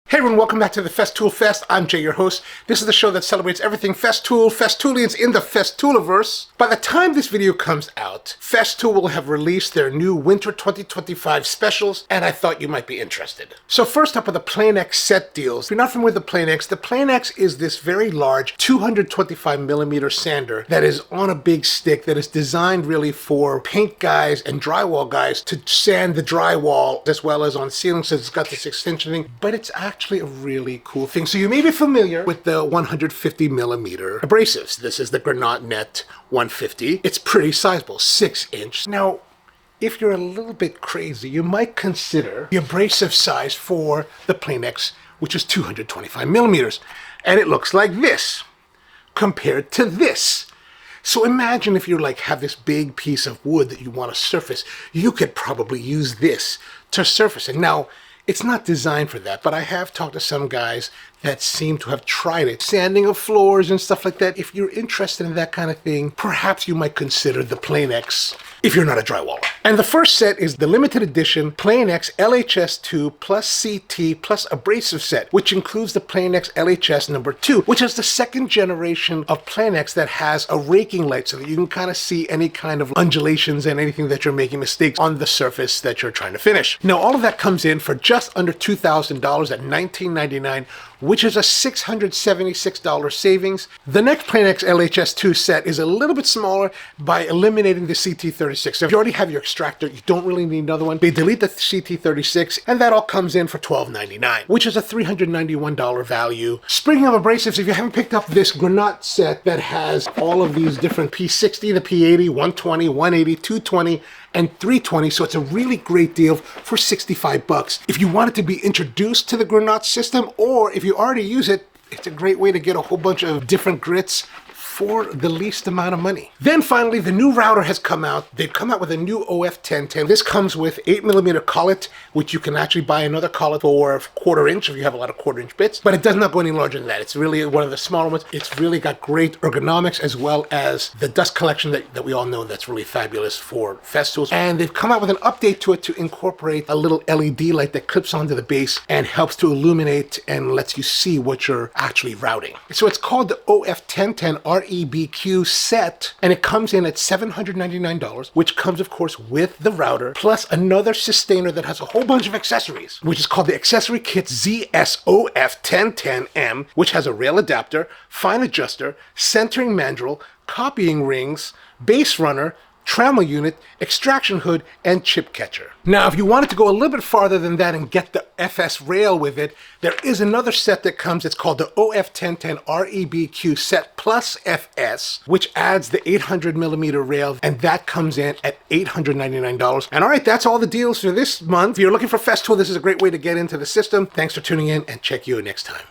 Hey everyone, welcome back to the Festool Fest. I'm Jay, your host. This is the show that celebrates everything Festool, Festoolians in the Festooliverse. By the time this video comes out, Festool will have released their new Winter 2025 specials, and I thought you might be interested. So first up are the Plane X set deals. If you're not familiar with the Plane X is this very large 225mm sander that is on a big stick that is designed really for paint guys and drywall guys to sand the drywall as well as on ceilings. So it's got this extension thing, but it's actually a really cool thing. So you may be familiar with the 150mm abrasives. This is the Granat Net 150. It's pretty sizable, 6-inch. Now, if you're a little bit crazy, you might consider the abrasive size for the Plane X, which is 225mm. And it looks like this compared to this. So imagine if you have this big piece of wood that you want to surface, you could probably use this to surface it. Now, it's not designed for that, but I have talked to some guys that seem to have tried it. Sanding of floors and stuff like that. If you're interested in that kind of thing, perhaps you might consider the Plane X if you're not a drywaller. And the first set is the limited edition Plane X LHS2 plus CT plus abrasive set, which includes the Plane X LHS number 2, which is the second generation of Plane X that has a raking light so that you can kind of see any kind of undulations and anything that you're making mistakes on the surface that you're trying to finish. Now, all of that comes in for just under $2,000 at $19.99, which is a $676 savings. The next Plane X LHS2 set is a little bit smaller by eliminating the CT36. So if you already have your extractor, you don't really need another one. They delete the CT36, and that all comes in for $12.99, which is a $391 value. Speaking of abrasives, if you haven't picked up this Granat set that has all of these different P60, the P80, 120, 180, 220, and 320, so it's a really great deal for $65. If you wanted to be introduced to the Granat system, or if you already use it, it's a great way to get a whole bunch of different grits for the least amount of money. Then finally, the new router has come out. They've come out with a new OF1010. This comes with 8mm collet, which you can actually buy another collet for 1/4 inch if you have a lot of 1/4 inch bits, but it does not go any larger than that. It's really one of the smaller ones. It's really got great ergonomics as well as the dust collection that we all know that's really fabulous for Festools. And they've come out with an update to it to incorporate a little LED light that clips onto the base and helps to illuminate and lets you see what you're actually routing. So it's called the OF1010 REBQ set, and it comes in at $799, which comes, of course, with the router, plus another sustainer that has a whole bunch of accessories, which is called the Accessory Kit ZSOF1010M, which has a rail adapter, fine adjuster, centering mandrel, copying rings, base runner, trammel unit, extraction hood, and chip catcher. Now, if you wanted to go a little bit farther than that and get the FS rail with it, there is another set that comes. It's called the OF1010 REBQ set plus FS, which adds the 800mm rail, and that comes in at $899. And all right, that's all the deals for this month. If you're looking for Festool, this is a great way to get into the system. Thanks for tuning in, and check you next time.